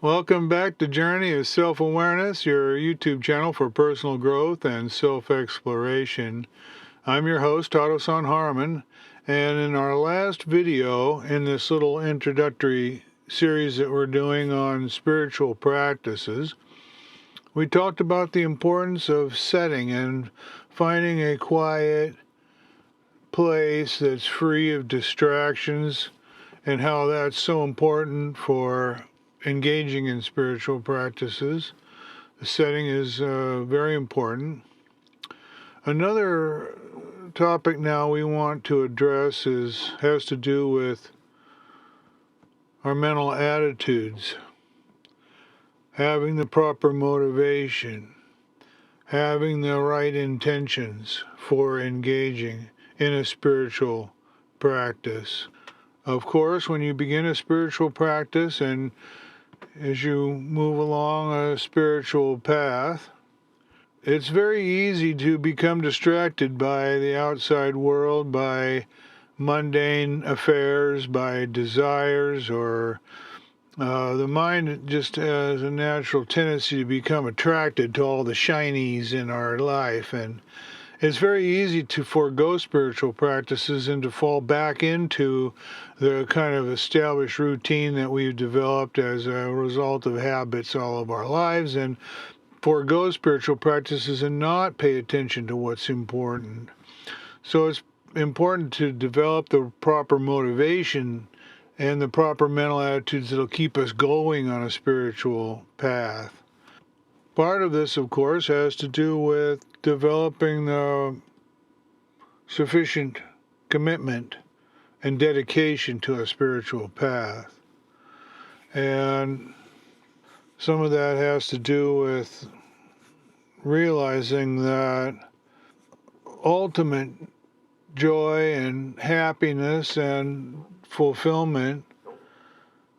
Welcome back to Journey of Self-Awareness, your YouTube channel for personal growth and self-exploration. I'm your host, Otto-san Harmon, and in our last video in this little introductory series that we're doing on spiritual practices, we talked about the importance of setting and finding a quiet place that's free of distractions and how that's so important for engaging in spiritual practices. The setting is very important. Another topic now we want to address has to do with our mental attitudes, having the proper motivation, having the right intentions for engaging in a spiritual practice. Of course, when you begin a spiritual practice and as you move along a spiritual path, it's very easy to become distracted by the outside world, by mundane affairs, by desires, or the mind just has a natural tendency to become attracted to all the shinies in our life. And it's very easy to forego spiritual practices and to fall back into the kind of established routine that we've developed as a result of habits all of our lives, and forego spiritual practices and not pay attention to what's important. So it's important to develop the proper motivation and the proper mental attitudes that'll keep us going on a spiritual path. Part of this, of course, has to do with developing the sufficient commitment and dedication to a spiritual path. And some of that has to do with realizing that ultimate joy and happiness and fulfillment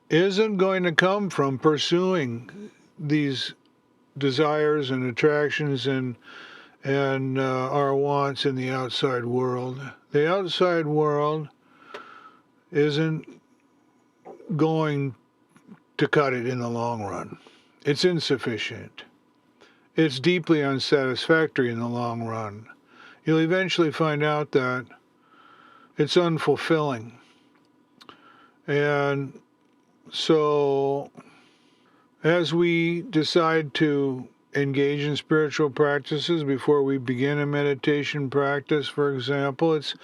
isn't going to come from pursuing these desires and attractions and our wants in the outside world. The outside world isn't going to cut it in the long run. It's insufficient. It's deeply unsatisfactory in the long run. You'll eventually find out that it's unfulfilling. And so as we decide to engage in spiritual practices before we begin a meditation practice, for example, it's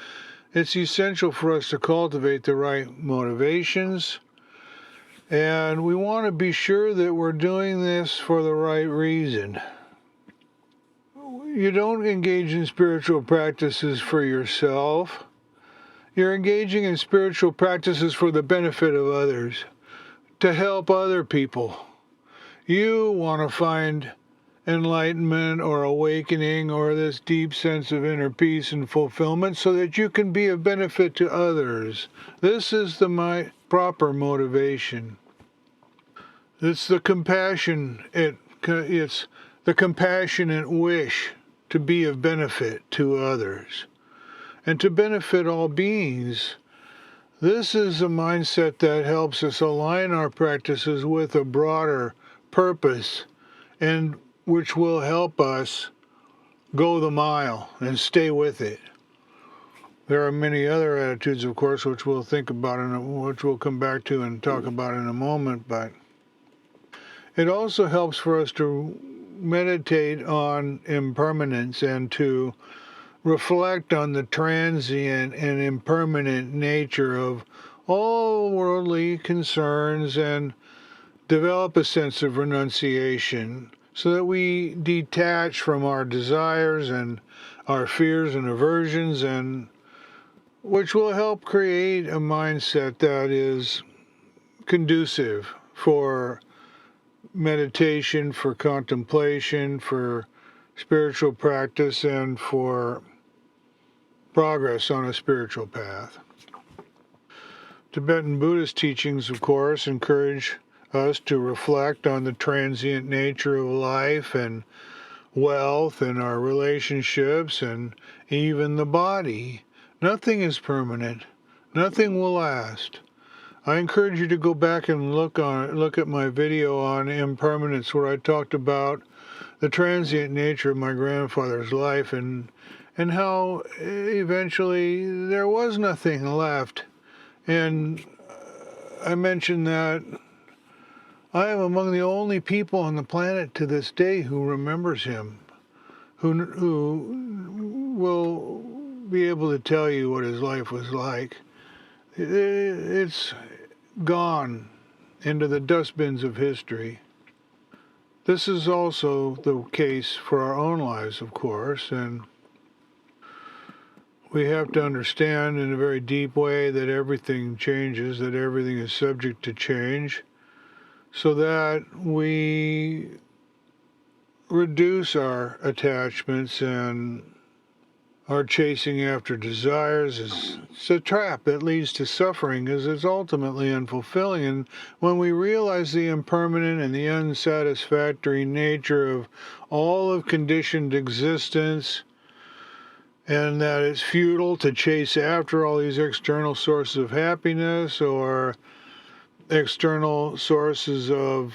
essential for us to cultivate the right motivations, and we want to be sure that we're doing this for the right reason. You don't engage in spiritual practices for yourself. You're engaging in spiritual practices for the benefit of others, to help other people. You want to find enlightenment or awakening or this deep sense of inner peace and fulfillment so that you can be of benefit to others. This is the proper motivation. It's the compassion. It's the compassionate wish to be of benefit to others and to benefit all beings. This is a mindset that helps us align our practices with a broader purpose, and which will help us go the mile and stay with it. There are many other attitudes, of course, which we'll think about and which we'll come back to and talk about in a moment, but it also helps for us to meditate on impermanence and to reflect on the transient and impermanent nature of all worldly concerns and develop a sense of renunciation so that we detach from our desires and our fears and aversions, and which will help create a mindset that is conducive for meditation, for contemplation, for spiritual practice, and for progress on a spiritual path. Tibetan Buddhist teachings, of course, encourage us to reflect on the transient nature of life and wealth and our relationships and even the body. Nothing is permanent. Nothing will last. I encourage you to go back and look at my video on impermanence, where I talked about the transient nature of my grandfather's life and how eventually there was nothing left. And I mentioned that I am among the only people on the planet to this day who remembers him, who will be able to tell you what his life was like. It's gone into the dustbins of history. This is also the case for our own lives, of course, and we have to understand in a very deep way that everything changes, that everything is subject to change, so that we reduce our attachments and our chasing after desires. It's a trap that leads to suffering, as it's ultimately unfulfilling. And when we realize the impermanent and the unsatisfactory nature of all of conditioned existence, and that it's futile to chase after all these external sources of happiness or external sources of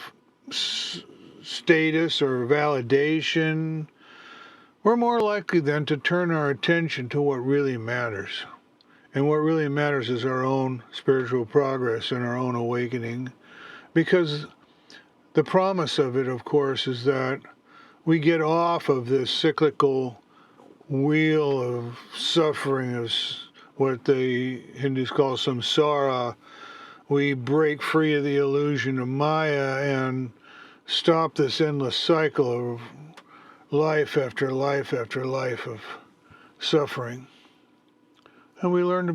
status or validation, we're more likely then to turn our attention to what really matters. And what really matters is our own spiritual progress and our own awakening. Because the promise of it, of course, is that we get off of this cyclical wheel of suffering, of what the Hindus call samsara. We break free of the illusion of Maya and stop this endless cycle of life after life after life of suffering. And we learn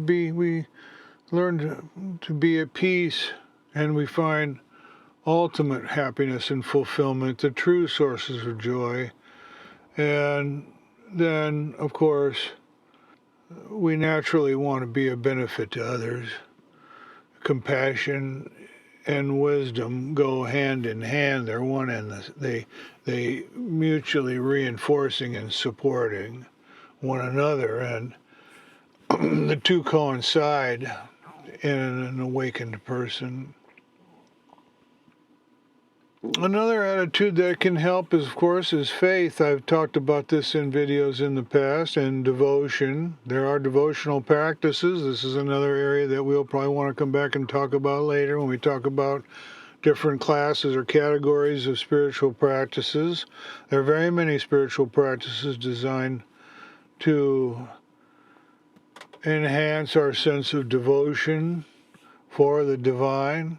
to be at peace, and we find ultimate happiness and fulfillment, the true sources of joy. And then, of course, we naturally want to be a benefit to others. Compassion and wisdom go hand in hand. They're one and they mutually reinforcing and supporting one another, and the two coincide in an awakened person. Another attitude that can help is, of course, is faith. I've talked about this in videos in the past, and devotion. There are devotional practices. This is another area that we'll probably want to come back and talk about later when we talk about different classes or categories of spiritual practices. There are very many spiritual practices designed to enhance our sense of devotion for the divine.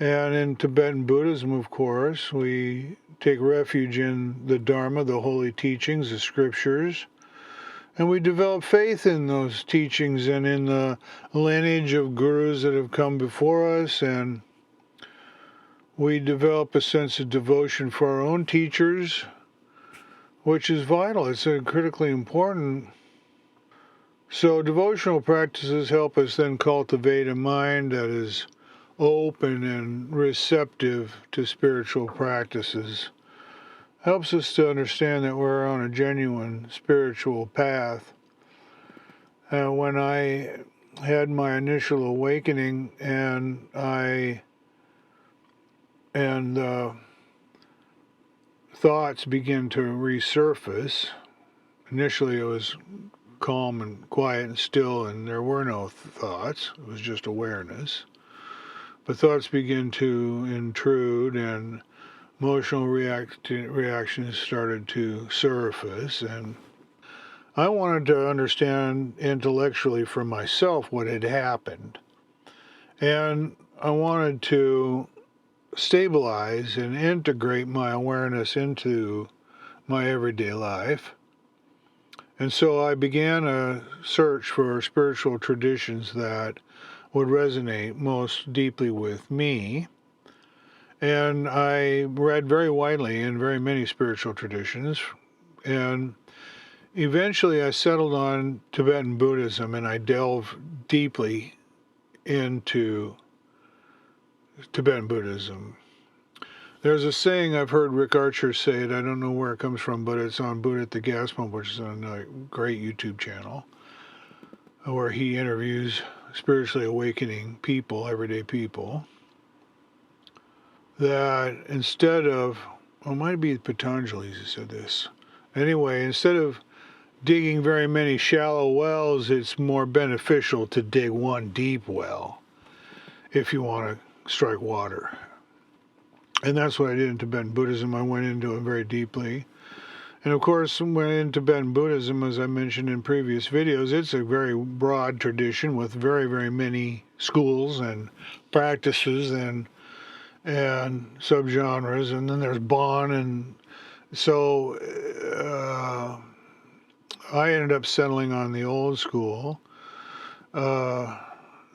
And in Tibetan Buddhism, of course, we take refuge in the Dharma, the holy teachings, the scriptures, and we develop faith in those teachings and in the lineage of gurus that have come before us, and we develop a sense of devotion for our own teachers, which is vital. It's critically important. So devotional practices help us then cultivate a mind that is open and receptive to spiritual practices. Helps us to understand that we're on a genuine spiritual path. When I had my initial awakening and thoughts began to resurface, initially it was calm and quiet and still, and there were no thoughts. It was just awareness. But thoughts begin to intrude, and emotional reactions started to surface, and I wanted to understand intellectually for myself what had happened. And I wanted to stabilize and integrate my awareness into my everyday life. And so I began a search for spiritual traditions that would resonate most deeply with me. And I read very widely in very many spiritual traditions. And eventually I settled on Tibetan Buddhism, and I delved deeply into Tibetan Buddhism. There's a saying I've heard Rick Archer say it. I don't know where it comes from, but it's on Buddha at the Gas Pump, which is on a great YouTube channel, where he interviews spiritually awakening people, everyday people, that instead of, well, it might be Patanjali who said this. Anyway, instead of digging very many shallow wells, it's more beneficial to dig one deep well if you want to strike water. And that's what I did in Tibetan Buddhism. I went into it very deeply. And of course, when in Tibetan Buddhism, as I mentioned in previous videos, it's a very broad tradition with very, very many schools and practices and subgenres. And then there's Bon. And so I ended up settling on the old school, the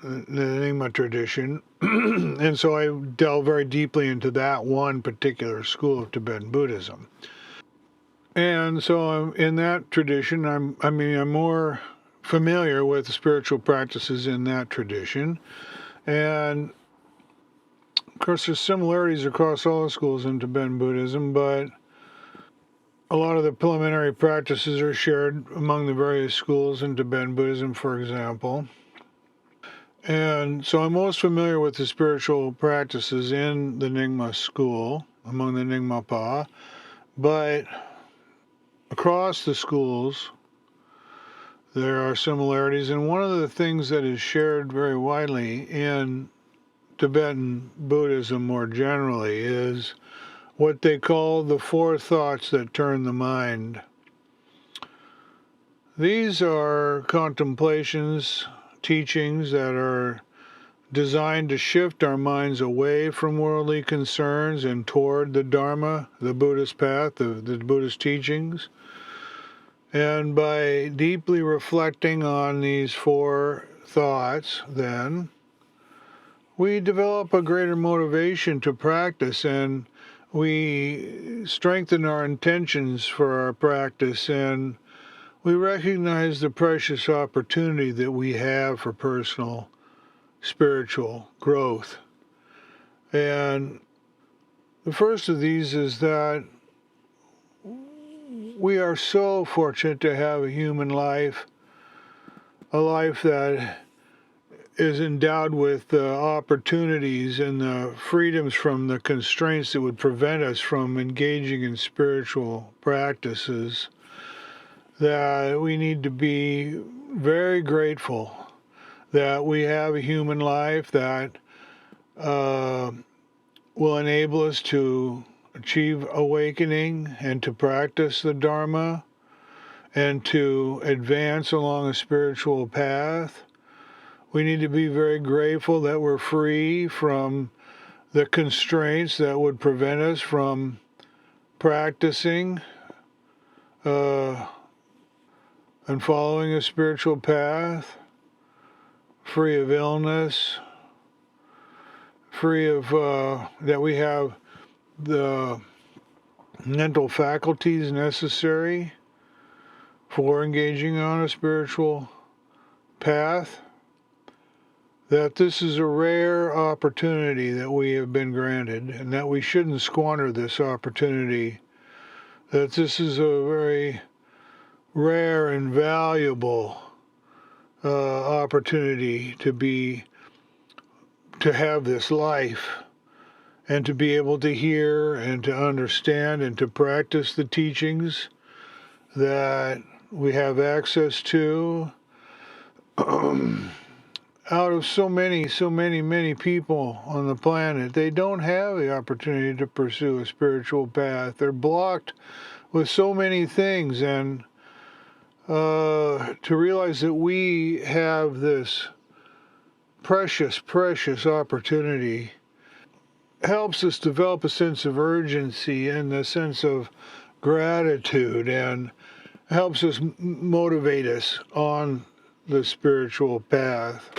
Nyingma tradition. And so I delved very deeply into that one particular school of Tibetan Buddhism. And so in that tradition, I'm more familiar with the spiritual practices in that tradition. And of course, there's similarities across all the schools in Tibetan Buddhism, but a lot of the preliminary practices are shared among the various schools in Tibetan Buddhism, for example. And so I'm most familiar with the spiritual practices in the Nyingma school, among the Nyingma Pa, but across the schools, there are similarities, and one of the things that is shared very widely in Tibetan Buddhism more generally is what they call the four thoughts that turn the mind. These are contemplations, teachings that are designed to shift our minds away from worldly concerns and toward the Dharma, the Buddhist path, the Buddhist teachings. And by deeply reflecting on these four thoughts, then, we develop a greater motivation to practice, and we strengthen our intentions for our practice, and we recognize the precious opportunity that we have for personal spiritual growth. And the first of these is that we are so fortunate to have a human life, a life that is endowed with the opportunities and the freedoms from the constraints that would prevent us from engaging in spiritual practices, that we need to be very grateful that we have a human life that will enable us to achieve awakening and to practice the Dharma and to advance along a spiritual path. We need to be very grateful that we're free from the constraints that would prevent us from practicing and following a spiritual path, free of illness, free of that we have the mental faculties necessary for engaging on a spiritual path, that this is a rare opportunity that we have been granted, and that we shouldn't squander this opportunity, that this is a very rare and valuable opportunity to have this life and to be able to hear and to understand and to practice the teachings that we have access to. Out of so many people on the planet, they don't have the opportunity to pursue a spiritual path. They're blocked with so many things, and to realize that we have this precious opportunity helps us develop a sense of urgency and a sense of gratitude, and helps us motivate us on the spiritual path.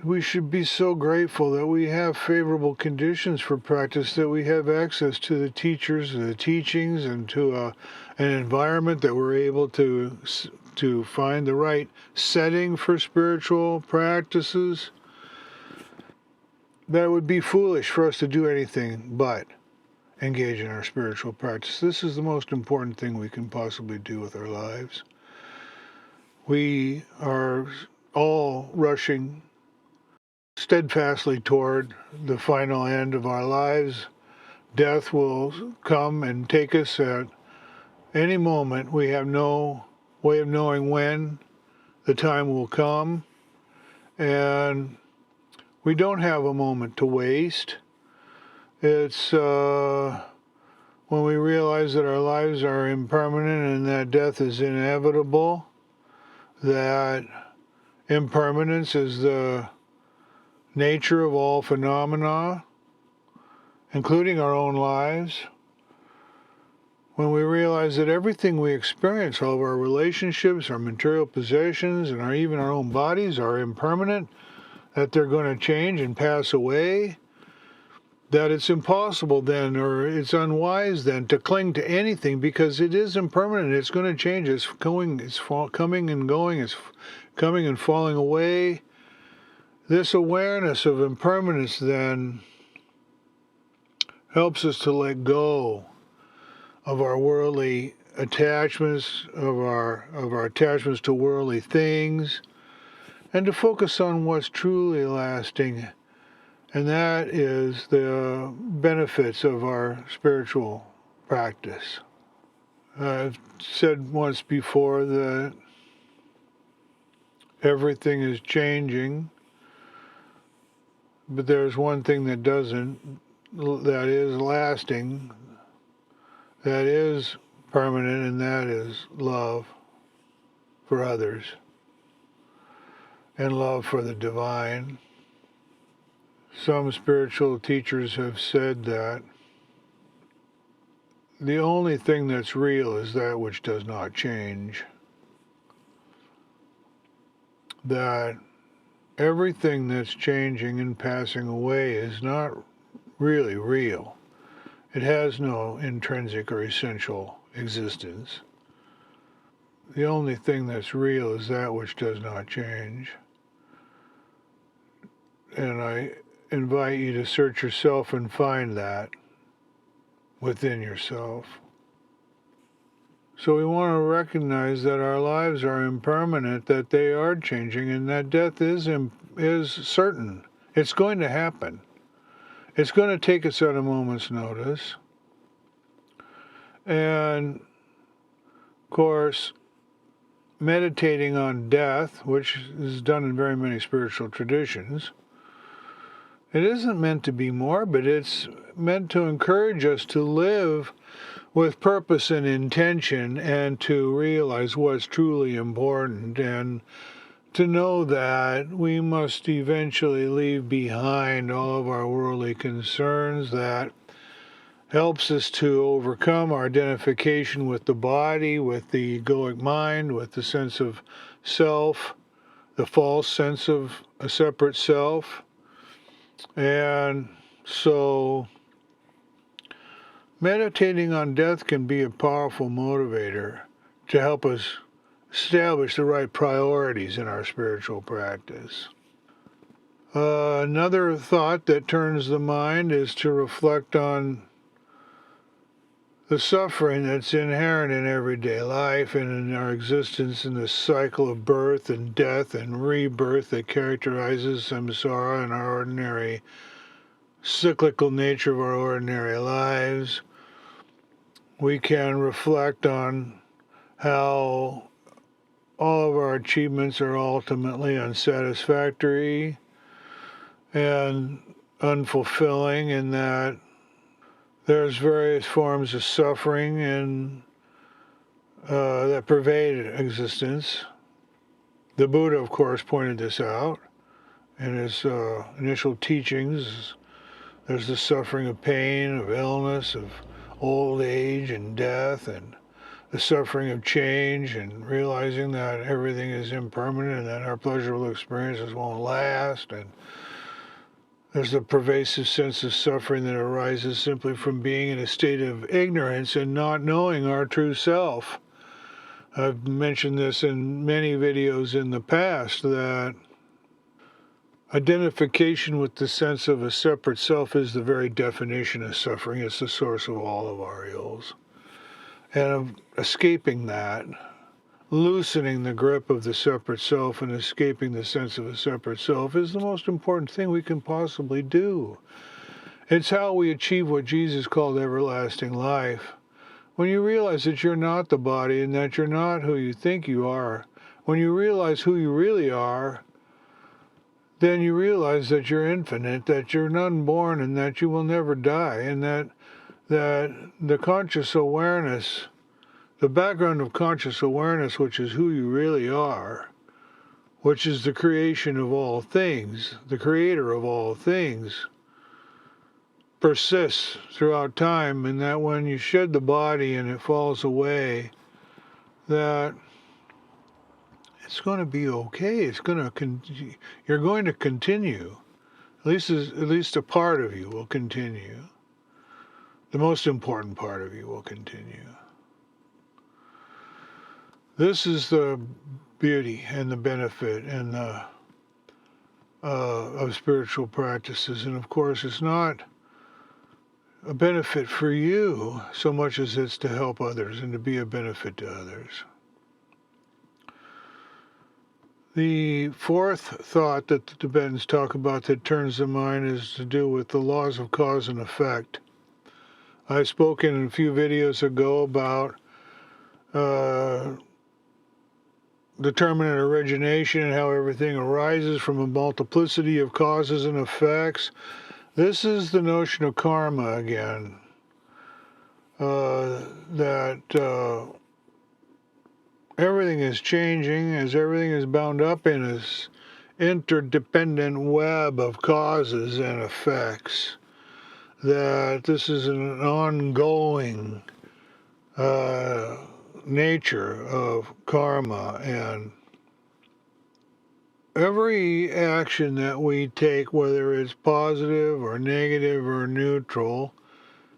We should be so grateful that we have favorable conditions for practice, that we have access to the teachers, the teachings, and to an environment that we're able to find the right setting for spiritual practices. That it would be foolish for us to do anything but engage in our spiritual practice. This is the most important thing we can possibly do with our lives. We are all rushing steadfastly toward the final end of our lives. Death will come and take us at any moment. We have no way of knowing when the time will come, and we don't have a moment to waste. It's when we realize that our lives are impermanent and that death is inevitable, that impermanence is the nature of all phenomena, including our own lives. When we realize that everything we experience, all of our relationships, our material possessions, and even our own bodies are impermanent, that they're going to change and pass away, that it's impossible then, or it's unwise then, to cling to anything because it is impermanent. It's going to change. It's coming and going. It's coming and falling away. This awareness of impermanence then helps us to let go of our worldly attachments, of our attachments to worldly things, and to focus on what's truly lasting. And that is the benefits of our spiritual practice. I've said once before that everything is changing, but there's one thing that doesn't, that is lasting, that is permanent, and that is love for others and love for the divine. Some spiritual teachers have said that the only thing that's real is that which does not change. That everything that's changing and passing away is not really real. It has no intrinsic or essential existence. The only thing that's real is that which does not change. And I invite you to search yourself and find that within yourself. So we want to recognize that our lives are impermanent, that they are changing, and that death is certain. It's going to happen. It's going to take us at a moment's notice. And, of course, meditating on death, which is done in very many spiritual traditions, it isn't meant to be morbid. It's meant to encourage us to live with purpose and intention and to realize what's truly important and to know that we must eventually leave behind all of our worldly concerns. That helps us to overcome our identification with the body, with the egoic mind, with the sense of self, the false sense of a separate self. And so meditating on death can be a powerful motivator to help us establish the right priorities in our spiritual practice. Another thought that turns the mind is to reflect on the suffering that's inherent in everyday life and in our existence, in the cycle of birth and death and rebirth that characterizes samsara and our ordinary cyclical nature of our ordinary lives. We can reflect on how all of our achievements are ultimately unsatisfactory and unfulfilling, in that there's various forms of suffering and that pervade existence. The Buddha, of course, pointed this out in his initial teachings. There's the suffering of pain, of illness, of old age and death, and the suffering of change, and realizing that everything is impermanent and that our pleasurable experiences won't last. And there's the pervasive sense of suffering that arises simply from being in a state of ignorance and not knowing our true self. I've mentioned this in many videos in the past, that identification with the sense of a separate self is the very definition of suffering. It's the source of all of our ills. And escaping that, loosening the grip of the separate self and escaping the sense of a separate self is the most important thing we can possibly do. It's how we achieve what Jesus called everlasting life. When you realize that you're not the body and that you're not who you think you are, when you realize who you really are, then you realize that you're infinite, that you're unborn, and that you will never die, and that the conscious awareness, the background of conscious awareness, which is who you really are, which is the creation of all things, the creator of all things, persists throughout time, and that when you shed the body and it falls away, that it's going to be okay. You're going to continue. At least a part of you will continue. The most important part of you will continue. This is the beauty and the benefit and of spiritual practices. And of course, it's not a benefit for you so much as it's to help others and to be a benefit to others. The fourth thought that the Tibetans talk about that turns the mind is to do with the laws of cause and effect. I spoke in a few videos ago about determinate origination and how everything arises from a multiplicity of causes and effects. This is the notion of karma again, that everything is changing as everything is bound up in this interdependent web of causes and effects, that this is an ongoing nature of karma, and every action that we take, whether it's positive or negative or neutral,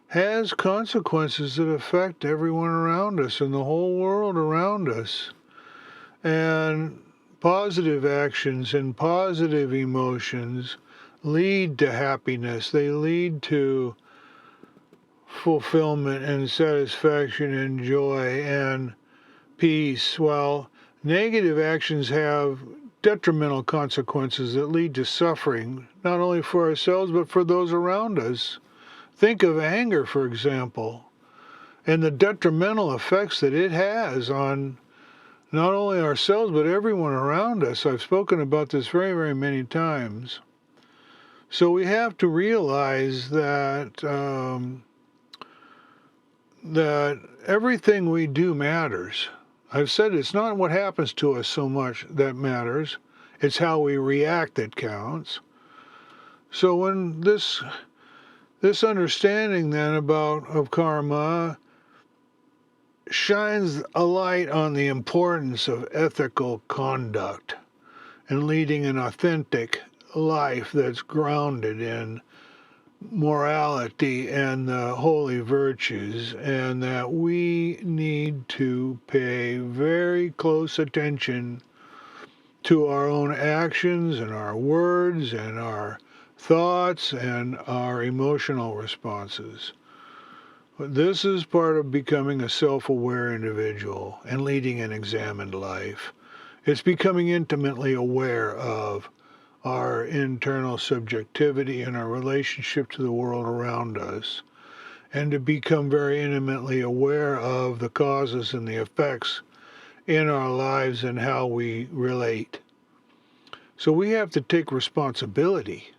has consequences that affect everyone around us and the whole world around us. And positive actions and positive emotions lead to happiness. They lead to fulfillment and satisfaction and joy and peace, while negative actions have detrimental consequences that lead to suffering, not only for ourselves but for those around us. Think of anger, for example, and the detrimental effects that it has on not only ourselves but everyone around us. I've spoken about this very, very many times. So we have to realize that that everything we do matters. I've said it's not what happens to us so much that matters, it's how we react that counts. So when this understanding then of karma shines a light on the importance of ethical conduct and leading an authentic life that's grounded in morality and the holy virtues, and that we need to pay very close attention to our own actions and our words and our thoughts and our emotional responses. This is part of becoming a self-aware individual and leading an examined life. It's becoming intimately aware of our internal subjectivity and our relationship to the world around us, and to become very intimately aware of the causes and the effects in our lives and how we relate. So we have to take responsibility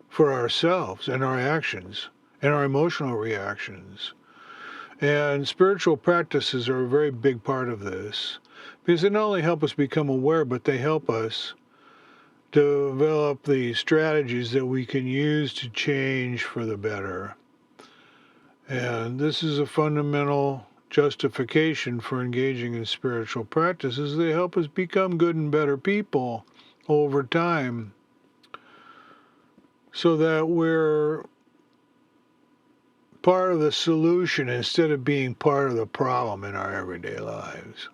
for ourselves and our actions and our emotional reactions. And spiritual practices are a very big part of this, because they not only help us become aware, but they help us develop the strategies that we can use to change for the better. And this is a fundamental justification for engaging in spiritual practices. They help us become good and better people over time, so that we're part of the solution instead of being part of the problem in our everyday lives.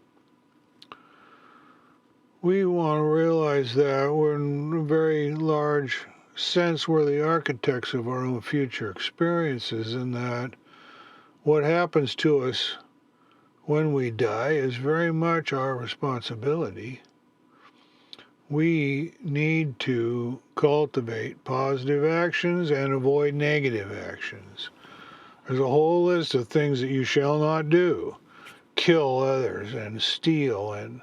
We want to realize that we're in a very large sense we're the architects of our own future experiences, and that what happens to us when we die is very much our responsibility. We need to cultivate positive actions and avoid negative actions. There's a whole list of things that you shall not do. Kill others and steal, and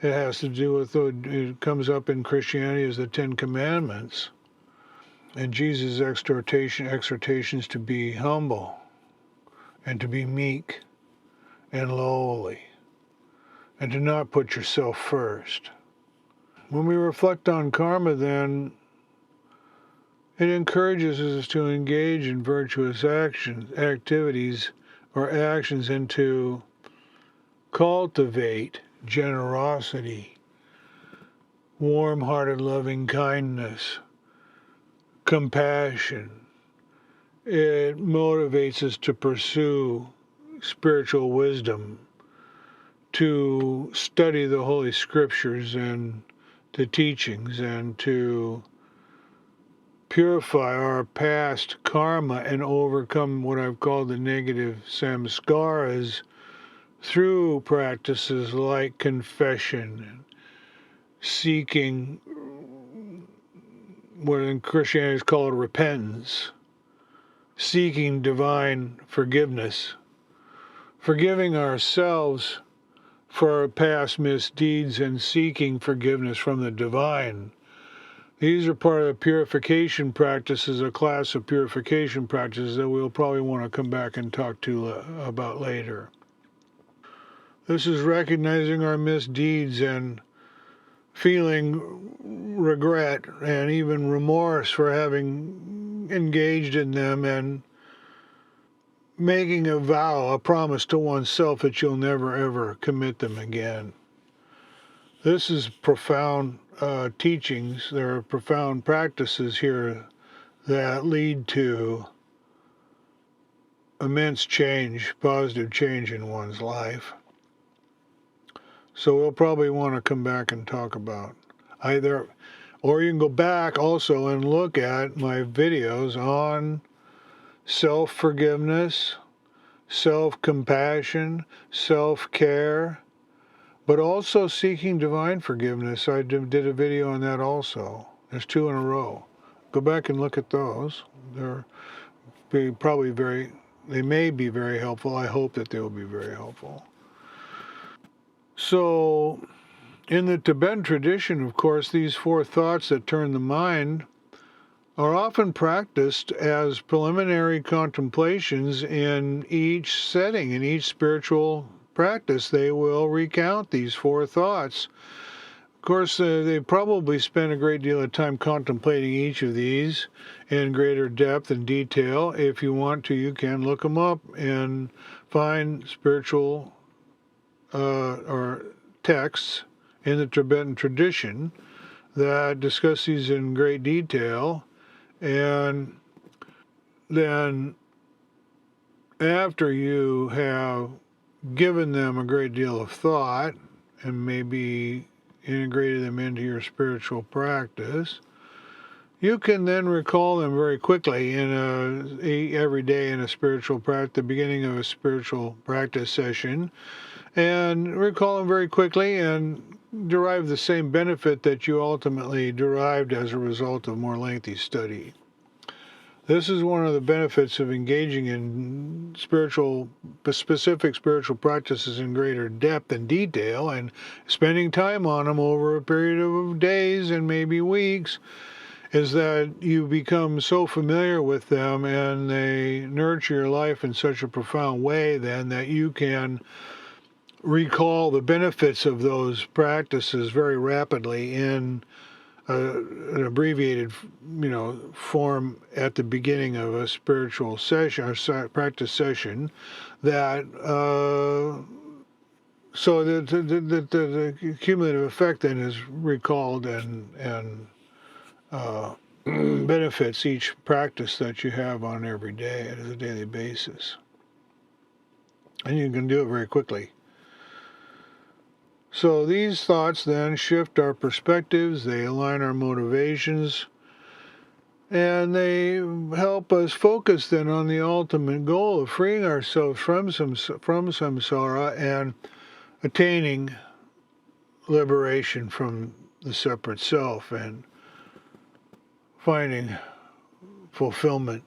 it has to do with, it comes up in Christianity as the Ten Commandments. And Jesus' exhortations to be humble and to be meek and lowly and to not put yourself first. When we reflect on karma, then, it encourages us to engage in virtuous activities or actions, and to cultivate generosity, warm-hearted loving kindness, compassion. It motivates us to pursue spiritual wisdom, to study the Holy Scriptures and the teachings, and to purify our past karma and overcome what I've called the negative samskaras through practices like confession, seeking what in Christianity is called repentance, seeking divine forgiveness, forgiving ourselves for our past misdeeds and seeking forgiveness from the divine. These are part of the purification practices, a class of purification practices that we'll probably want to come back and talk about later. This is recognizing our misdeeds and feeling regret and even remorse for having engaged in them, and making a vow, a promise to oneself that you'll never ever commit them again. This is profound teachings. There are profound practices here that lead to immense change, positive change in one's life. So we'll probably want to come back and talk about either, or you can go back also and look at my videos on self-forgiveness, self-compassion, self-care, but also seeking divine forgiveness. I did a video on that also. There's 2 in a row. Go back and look at those. They may be very helpful. I hope that they will be very helpful. So, in the Tibetan tradition, of course, these 4 thoughts that turn the mind are often practiced as preliminary contemplations in each setting. In each spiritual practice, they will recount these 4 thoughts. Of course, they probably spend a great deal of time contemplating each of these in greater depth and detail. If you want to, you can look them up and find spiritual or texts in the Tibetan tradition that discuss these in great detail. And then after you have given them a great deal of thought and maybe integrated them into your spiritual practice, you can then recall them very quickly every day in a spiritual practice, the beginning of a spiritual practice session, and recall them very quickly and derive the same benefit that you ultimately derived as a result of more lengthy study. This is one of the benefits of engaging in specific spiritual practices in greater depth and detail, and spending time on them over a period of days and maybe weeks, is that you become so familiar with them and they nurture your life in such a profound way then that you can recall the benefits of those practices very rapidly in an abbreviated, form at the beginning of a spiritual session or practice session. That so the cumulative effect then is recalled and benefits each practice that you have on every day as a daily basis, and you can do it very quickly. So these thoughts then shift our perspectives, they align our motivations, And they help us focus then on the ultimate goal of freeing ourselves from samsara and attaining liberation from the separate self and finding fulfillment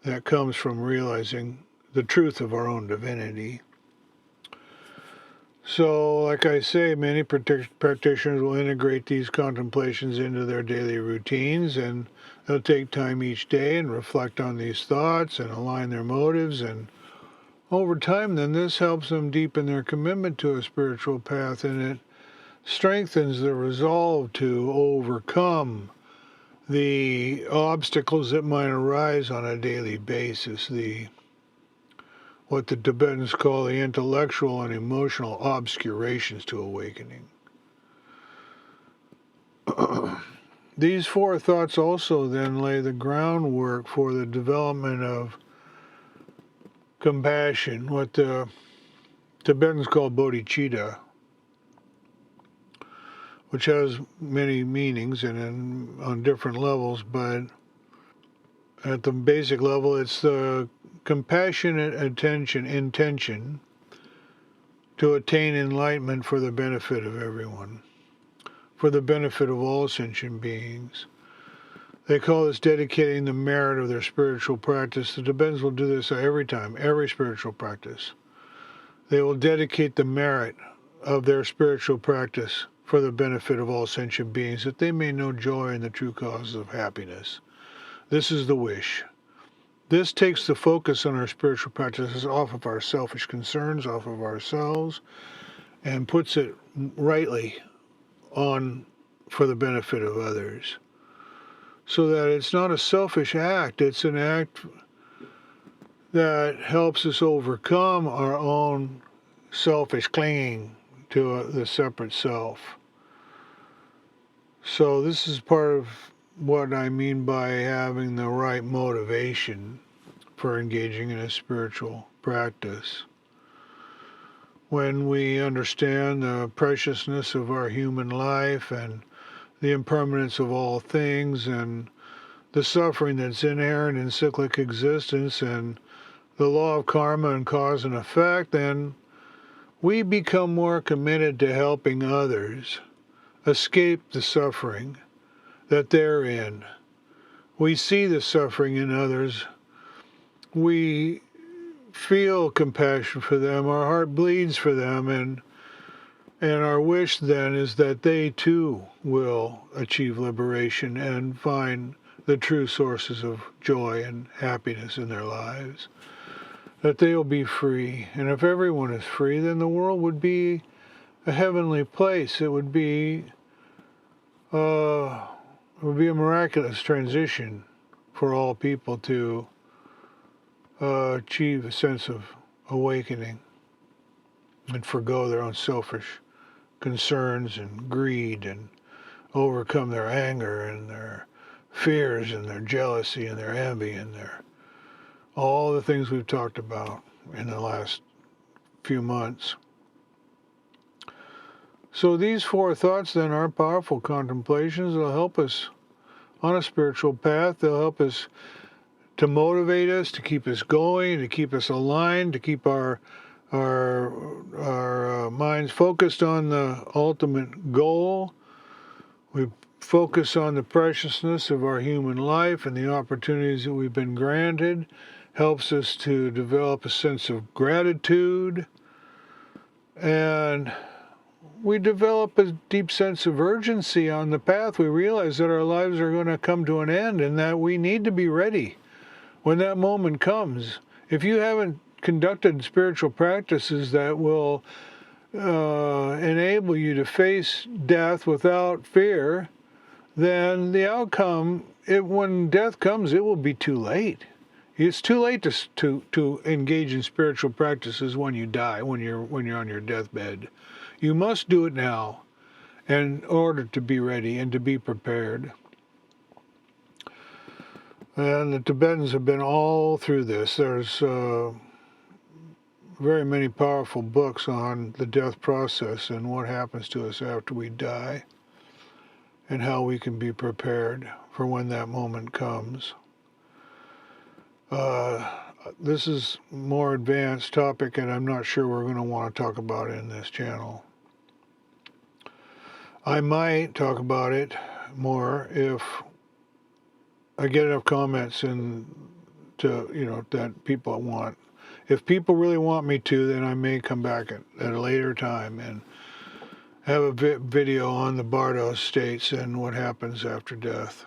that comes from realizing the truth of our own divinity. So, like I say, many practitioners will integrate these contemplations into their daily routines, and they'll take time each day and reflect on these thoughts and align their motives. And over time, then this helps them deepen their commitment to a spiritual path, and it strengthens the resolve to overcome the obstacles that might arise on a daily basis, what the Tibetans call the intellectual and emotional obscurations to awakening. These four thoughts also then lay the groundwork for the development of compassion, what the Tibetans call bodhicitta, which has many meanings and on different levels, but at the basic level, it's the compassionate intention to attain enlightenment for the benefit of everyone, for the benefit of all sentient beings. They call this dedicating the merit of their spiritual practice. The Tibetans will do this every time, every spiritual practice. They will dedicate the merit of their spiritual practice for the benefit of all sentient beings, that they may know joy in the true causes of happiness. This is the wish. This takes the focus on our spiritual practices off of our selfish concerns, off of ourselves, and puts it rightly on for the benefit of others. So that it's not a selfish act, it's an act that helps us overcome our own selfish clinging to the separate self. So this is part of what I mean by having the right motivation for engaging in a spiritual practice. When we understand the preciousness of our human life and the impermanence of all things and the suffering that's inherent in cyclic existence and the law of karma and cause and effect, then we become more committed to helping others escape the suffering that they're in. We see the suffering in others. We feel compassion for them. Our heart bleeds for them, and our wish then is that they too will achieve liberation and find the true sources of joy and happiness in their lives, that they will be free. And if everyone is free, then the world would be a heavenly place. It would be a miraculous transition for all people to achieve a sense of awakening and forgo their own selfish concerns and greed and overcome their anger and their fears and their jealousy and their envy and all the things we've talked about in the last few months. So these four thoughts then are powerful contemplations. They'll help us on a spiritual path. They'll help us to motivate us, to keep us going, to keep us aligned, to keep our minds focused on the ultimate goal. We focus on the preciousness of our human life and the opportunities that we've been granted. Helps us to develop a sense of gratitude. And we develop a deep sense of urgency on the path. We realize that our lives are going to come to an end and that we need to be ready when that moment comes. If you haven't conducted spiritual practices that will enable you to face death without fear, then the outcome, when death comes, it will be too late. It's too late to engage in spiritual practices when you die, when you're on your deathbed. You must do it now in order to be ready and to be prepared. And the Tibetans have been all through this. There's very many powerful books on the death process and what happens to us after we die. and how we can be prepared for when that moment comes. This is a more advanced topic, and I'm not sure we're going to want to talk about it in this channel. I might talk about it more if I get enough comments that people want. If people really want me to, then I may come back at a later time and have a video on the Bardos states and what happens after death.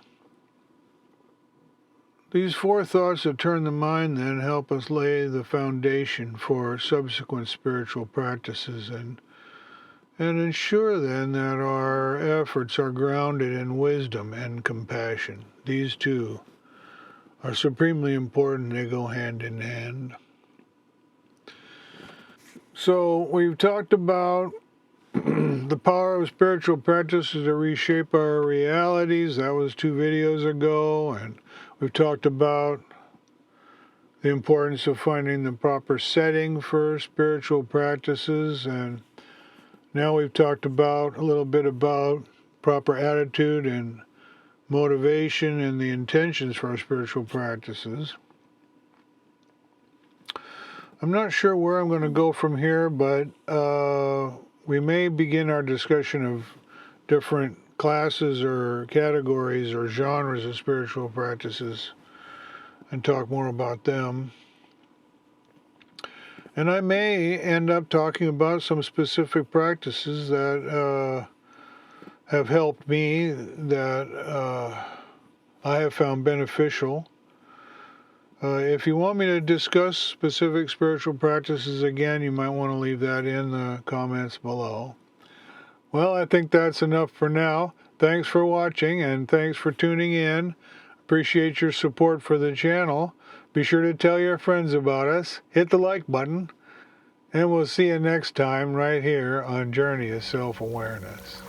These 4 thoughts that turn the mind then help us lay the foundation for subsequent spiritual practices and ensure then that our efforts are grounded in wisdom and compassion. These two are supremely important. They go hand in hand. So we've talked about the power of spiritual practices to reshape our realities. That was 2 videos ago. And we've talked about the importance of finding the proper setting for spiritual practices. And now we've talked about a little bit about proper attitude and motivation and the intentions for our spiritual practices. I'm not sure where I'm going to go from here, but we may begin our discussion of different classes or categories or genres of spiritual practices and talk more about them. And I may end up talking about some specific practices that have helped me, that I have found beneficial. If you want me to discuss specific spiritual practices again, you might want to leave that in the comments below. Well, I think that's enough for now. Thanks for watching and thanks for tuning in. Appreciate your support for the channel. Be sure to tell your friends about us. Hit the like button. And we'll see you next time right here on Journey of Self-Awareness.